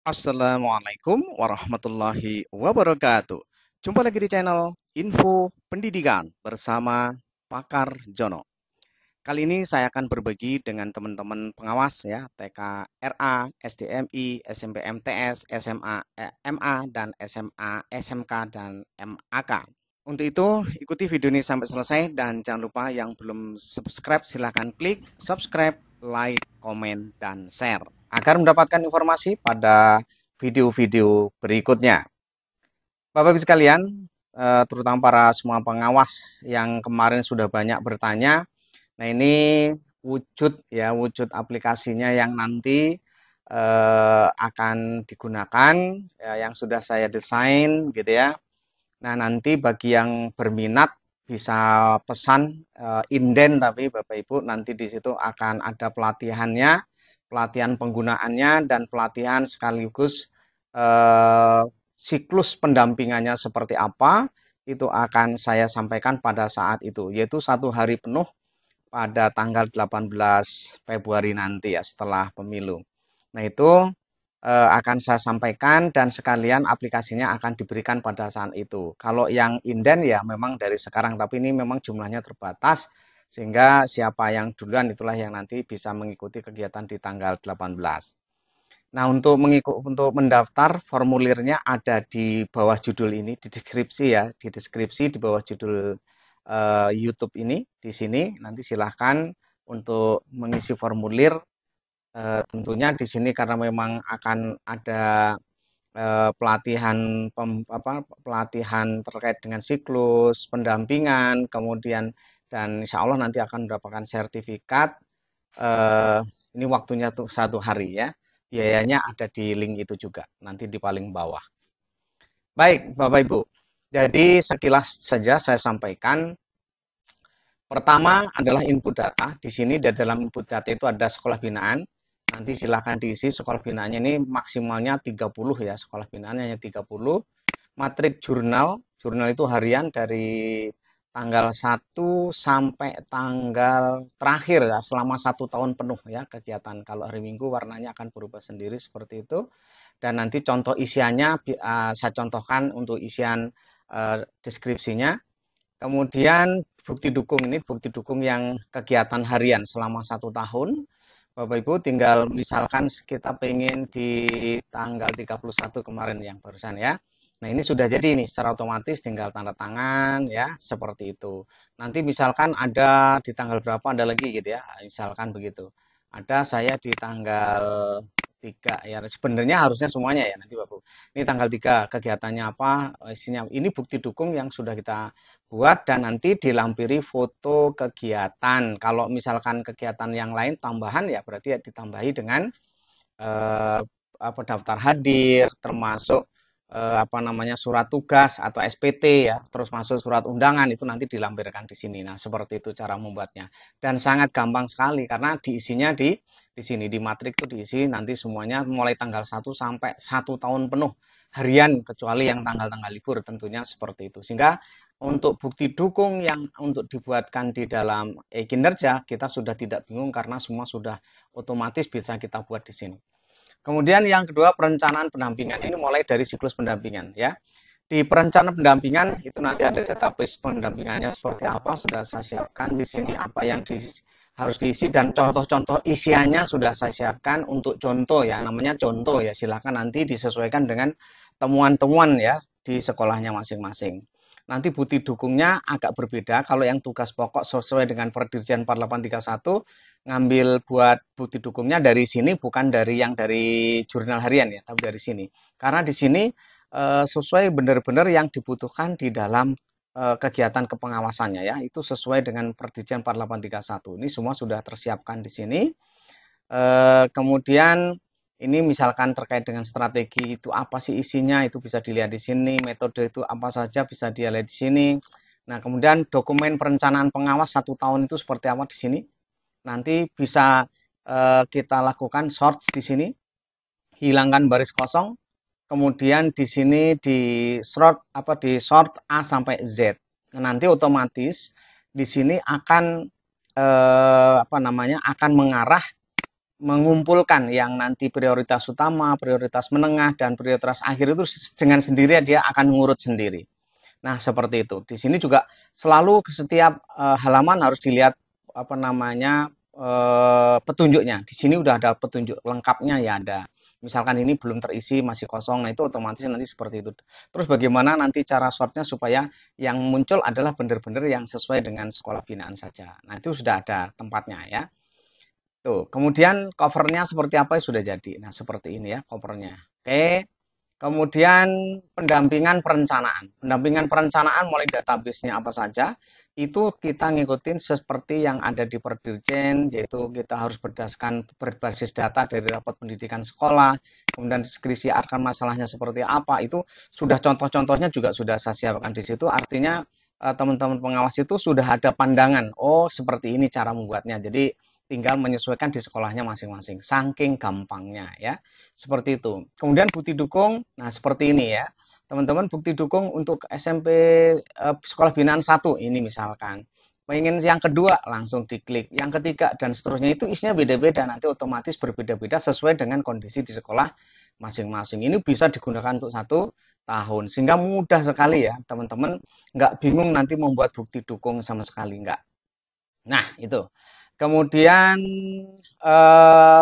Assalamualaikum warahmatullahi wabarakatuh. Jumpa lagi di channel Info Pendidikan bersama Pakar Jono. Kali ini saya akan berbagi dengan teman-teman pengawas ya, TK RA, SDMI, SMP MTS, SMA MA, dan SMA SMK dan MAK. Untuk itu, ikuti video ini sampai selesai dan jangan lupa yang belum subscribe silahkan klik subscribe, like, komen, dan share agar mendapatkan informasi pada video-video berikutnya. Bapak Ibu sekalian, terutama para semua pengawas yang kemarin sudah banyak bertanya. Nah, ini wujud aplikasinya yang nanti akan digunakan ya, yang sudah saya desain gitu ya. Nah, nanti bagi yang berminat bisa pesan inden, tapi Bapak Ibu nanti di situ akan ada pelatihannya, pelatihan penggunaannya dan pelatihan sekaligus siklus pendampingannya seperti apa itu akan saya sampaikan pada saat itu, yaitu 1 hari penuh pada tanggal 18 Februari nanti ya setelah pemilu. Nah, itu akan saya sampaikan dan sekalian aplikasinya akan diberikan pada saat itu. Kalau yang inden ya memang dari sekarang, tapi ini memang jumlahnya terbatas sehingga siapa yang duluan itulah yang nanti bisa mengikuti kegiatan di tanggal 18. Nah, untuk mendaftar formulirnya ada di bawah judul ini, di deskripsi ya, di deskripsi di bawah judul YouTube ini, di sini nanti silahkan untuk mengisi formulir. Tentunya di sini karena memang akan ada pelatihan terkait dengan siklus, pendampingan, kemudian dan insya Allah nanti akan mendapatkan sertifikat. eh, ini waktunya tuh 1 hari ya. Biayanya ada di link itu juga, nanti di paling bawah. Baik, Bapak Ibu. Jadi sekilas saja saya sampaikan. Pertama adalah input data. Di sini dalam input data itu ada sekolah binaan. Nanti silahkan diisi sekolah binaannya ini maksimalnya 30 ya. Sekolah binaannya hanya 30. Matrik jurnal. Jurnal itu harian dari tanggal 1 sampai tanggal terakhir ya. Selama 1 tahun penuh ya kegiatan. Kalau hari Minggu warnanya akan berubah sendiri seperti itu. Dan nanti contoh isiannya saya contohkan untuk isian deskripsinya. Kemudian bukti dukung yang kegiatan harian selama 1 tahun. Bapak Ibu tinggal misalkan kita pengen di tanggal 31 kemarin yang barusan ya. Nah, ini sudah jadi nih secara otomatis tinggal tanda tangan ya seperti itu. Nanti misalkan ada di tanggal berapa ada lagi gitu ya. Misalkan begitu. Ada saya di tanggal 3 ya, sebenarnya harusnya semuanya ya nanti Bapak. Ini tanggal 3 kegiatannya apa, isinya. Ini bukti dukung yang sudah kita buat dan nanti dilampiri foto kegiatan. Kalau misalkan kegiatan yang lain tambahan ya berarti ya ditambahi dengan eh, daftar hadir, termasuk surat tugas atau SPT ya, terus masuk surat undangan itu nanti dilampirkan di sini. Nah, seperti itu cara membuatnya. Dan sangat gampang sekali karena diisinya di sini di matrik itu diisi nanti semuanya mulai tanggal 1 sampai 1 tahun penuh harian kecuali yang tanggal-tanggal libur tentunya seperti itu. Sehingga untuk bukti dukung yang untuk dibuatkan di dalam kinerja kita sudah tidak bingung karena semua sudah otomatis bisa kita buat di sini. Kemudian yang kedua perencanaan pendampingan. Ini mulai dari siklus pendampingan ya. Di perencanaan pendampingan itu nanti ada database pendampingannya seperti apa sudah saya siapkan di sini apa yang harus diisi dan contoh-contoh isiannya sudah saya siapkan untuk contoh ya namanya contoh ya silakan nanti disesuaikan dengan temuan-temuan ya di sekolahnya masing-masing. Nanti bukti dukungnya agak berbeda kalau yang tugas pokok sesuai dengan Perdirjen 4831 ngambil buat bukti dukungnya dari sini bukan dari yang dari jurnal harian ya tapi dari sini karena di sini sesuai benar-benar yang dibutuhkan di dalam kegiatan kepengawasannya ya itu sesuai dengan Perdirjen 4831 ini semua sudah tersiapkan di sini. Kemudian ini misalkan terkait dengan strategi itu apa sih isinya itu bisa dilihat di sini, metode itu apa saja bisa dilihat di sini. Nah, kemudian dokumen perencanaan pengawas 1 tahun itu seperti apa di sini. Nanti bisa kita lakukan sort di sini, hilangkan baris kosong, kemudian di sini di sort A sampai Z. Nah, nanti otomatis di sini akan akan mengarah mengumpulkan yang nanti prioritas utama, prioritas menengah, dan prioritas akhir itu dengan sendirinya dia akan mengurut sendiri. Nah, seperti itu. Di sini juga selalu setiap halaman harus dilihat apa namanya petunjuknya. Di sini udah ada petunjuk lengkapnya ya ada. Misalkan ini belum terisi, masih kosong, nah itu otomatis nanti seperti itu. Terus bagaimana nanti cara sortnya supaya yang muncul adalah benar-benar yang sesuai dengan sekolah binaan saja. Nah, itu sudah ada tempatnya ya. Tuh, kemudian covernya seperti apa sudah jadi. Nah, seperti ini ya covernya. Oke. Kemudian pendampingan perencanaan. Pendampingan perencanaan mulai database-nya apa saja, itu kita ngikutin seperti yang ada di Perdirjen, yaitu kita harus berdasarkan berbasis data dari rapat pendidikan sekolah, kemudian deskripsi akan masalahnya seperti apa, itu sudah contoh-contohnya juga sudah saya siapkan di situ, artinya teman-teman pengawas itu sudah ada pandangan, oh seperti ini cara membuatnya, jadi tinggal menyesuaikan di sekolahnya masing-masing. Saking gampangnya ya. Seperti itu. Kemudian bukti dukung, nah seperti ini ya. Teman-teman bukti dukung untuk SMP sekolah binaan 1 ini misalkan. Pengen yang kedua langsung diklik. Yang ketiga dan seterusnya itu isinya beda-beda. Nanti otomatis berbeda-beda sesuai dengan kondisi di sekolah masing-masing. Ini bisa digunakan untuk 1 tahun. Sehingga mudah sekali ya teman-teman. Nggak bingung nanti membuat bukti dukung sama sekali. Nggak. Nah itu. Kemudian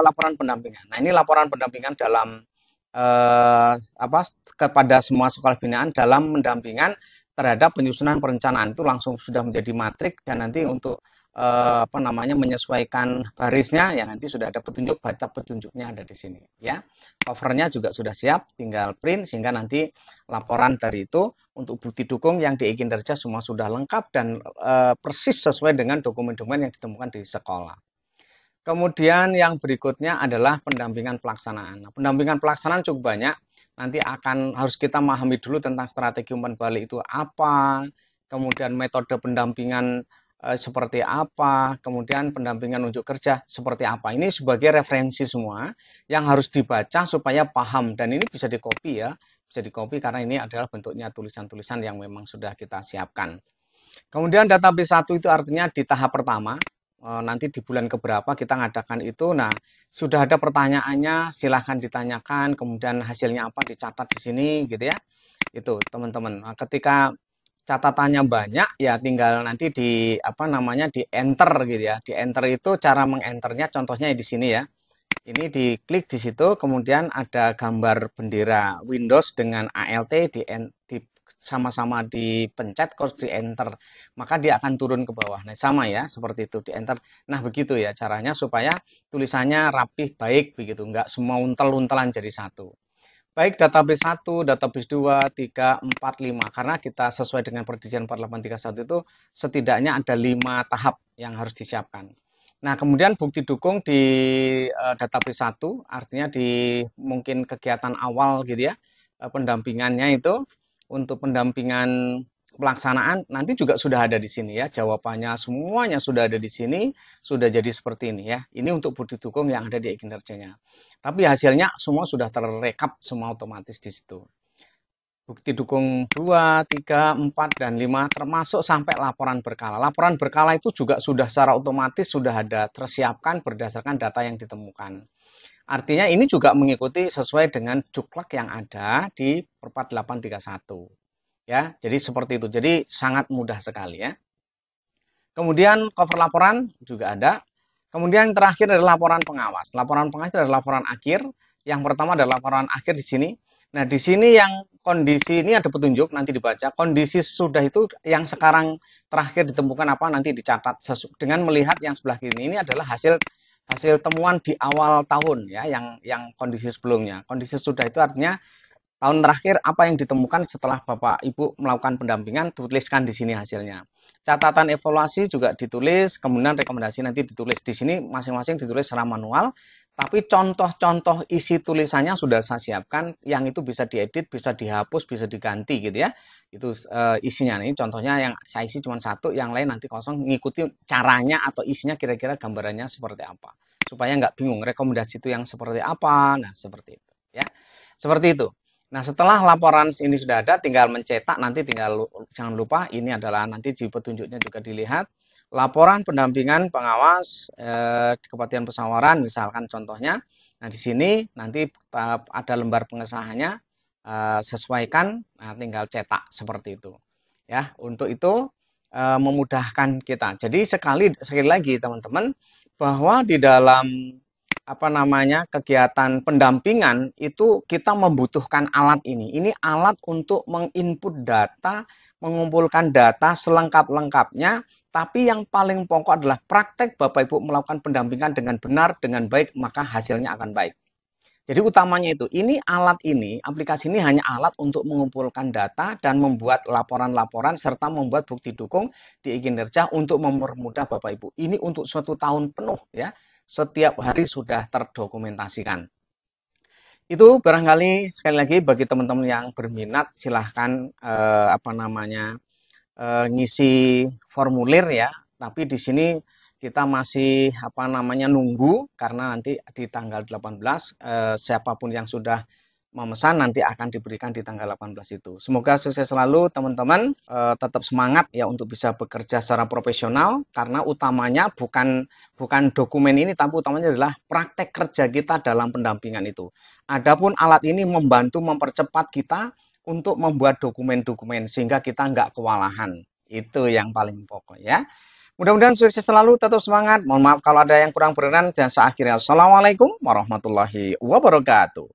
laporan pendampingan. Nah, ini laporan pendampingan dalam apa kepada semua sekolah binaan dalam pendampingan terhadap penyusunan perencanaan itu langsung sudah menjadi matrik dan nanti untuk apa namanya menyesuaikan barisnya ya nanti sudah ada petunjuk baca petunjuknya ada di sini ya. Covernya juga sudah siap, tinggal print sehingga nanti laporan dari itu untuk bukti dukung yang di e-kinerja semua sudah lengkap dan persis sesuai dengan dokumen-dokumen yang ditemukan di sekolah. Kemudian yang berikutnya adalah pendampingan pelaksanaan. Nah, pendampingan pelaksanaan cukup banyak. Nanti akan harus kita memahami dulu tentang strategi umpan balik itu apa, kemudian metode pendampingan seperti apa, kemudian pendampingan unjuk kerja seperti apa. Ini sebagai referensi semua yang harus dibaca supaya paham dan ini bisa di-copy ya, bisa di-copy karena ini adalah bentuknya tulisan-tulisan yang memang sudah kita siapkan. Kemudian database 1 itu artinya di tahap pertama, nanti di bulan keberapa kita ngadakan itu. Nah, sudah ada pertanyaannya, silahkan ditanyakan, kemudian hasilnya apa dicatat di sini gitu ya. Itu teman-teman. Nah, ketika catatannya banyak ya tinggal nanti di apa namanya di enter gitu ya. Di enter itu cara mengenternya contohnya di sini ya. Ini diklik di situ, kemudian ada gambar bendera Windows dengan ALT di sama-sama dipencet, terus di enter, maka dia akan turun ke bawah. Nah, sama ya, seperti itu di enter. Nah, begitu ya caranya supaya tulisannya rapih, baik begitu, nggak semua untel-untelan jadi satu. Baik database 1, database 2, 3, 4, 5. Karena kita sesuai dengan Perjanjian 4831 itu setidaknya ada 5 tahap yang harus disiapkan. Nah, kemudian bukti dukung di database 1, artinya di mungkin kegiatan awal gitu ya, pendampingannya itu untuk pendampingan pelaksanaan nanti juga sudah ada di sini ya, jawabannya semuanya sudah ada di sini, sudah jadi seperti ini ya. Ini untuk bukti dukung yang ada di e-kinerjanya. Tapi hasilnya semua sudah terrekap semua otomatis di situ. Bukti dukung 2, 3, 4, dan 5 termasuk sampai laporan berkala. Laporan berkala itu juga sudah secara otomatis sudah ada tersiapkan berdasarkan data yang ditemukan. Artinya ini juga mengikuti sesuai dengan juklak yang ada di Perpres 831. Ya, jadi seperti itu. Jadi sangat mudah sekali ya. Kemudian cover laporan juga ada. Kemudian terakhir adalah laporan pengawas. Laporan pengawas adalah laporan akhir. Yang pertama adalah laporan akhir di sini. Nah, di sini yang kondisi ini ada petunjuk nanti dibaca. Kondisi sudah itu yang sekarang terakhir ditemukan apa nanti dicatat dengan melihat yang sebelah kiri ini adalah hasil temuan di awal tahun ya yang kondisi sebelumnya. Kondisi sudah itu artinya tahun terakhir apa yang ditemukan setelah Bapak Ibu melakukan pendampingan tuliskan di sini hasilnya. Catatan evaluasi juga ditulis, kemudian rekomendasi nanti ditulis di sini masing-masing ditulis secara manual. Tapi contoh-contoh isi tulisannya sudah saya siapkan, yang itu bisa diedit, bisa dihapus, bisa diganti gitu ya. Itu isinya nih, contohnya yang saya isi cuma satu, yang lain nanti kosong, ngikuti caranya atau isinya kira-kira gambarannya seperti apa. Supaya nggak bingung, rekomendasi itu yang seperti apa, nah seperti itu ya. Seperti itu. Nah setelah laporan ini sudah ada, tinggal mencetak, nanti tinggal jangan lupa ini adalah nanti di petunjuknya juga dilihat. laporan pendampingan pengawas di Kepatihan Pesawaran misalkan contohnya. Nah, di sini nanti ada lembar pengesahannya, sesuaikan, nah tinggal cetak seperti itu. Ya, untuk itu memudahkan kita. Jadi sekali lagi teman-teman, bahwa di dalam kegiatan pendampingan itu kita membutuhkan alat ini. Ini alat untuk menginput data, mengumpulkan data selengkap-lengkapnya, tapi yang paling pokok adalah praktek Bapak Ibu melakukan pendampingan dengan benar, dengan baik, maka hasilnya akan baik. Jadi utamanya itu, aplikasi ini hanya alat untuk mengumpulkan data dan membuat laporan-laporan serta membuat bukti dukung di kinerja untuk mempermudah Bapak Ibu. Ini untuk suatu tahun penuh ya, setiap hari sudah terdokumentasikan. Itu barangkali sekali lagi bagi teman-teman yang berminat silahkan ngisi formulir ya. Tapi di sini kita masih nunggu karena nanti di tanggal 18 siapapun yang sudah memesan nanti akan diberikan di tanggal 18 itu. Semoga sukses selalu teman-teman, tetap semangat ya untuk bisa bekerja secara profesional karena utamanya bukan dokumen ini tapi utamanya adalah praktek kerja kita dalam pendampingan itu. Adapun alat ini membantu mempercepat kita untuk membuat dokumen-dokumen sehingga kita nggak kewalahan. Itu yang paling pokok ya. Mudah-mudahan sukses selalu, tetap semangat. Mohon maaf kalau ada yang kurang berkenan dan saya akhiri. Assalamualaikum warahmatullahi wabarakatuh.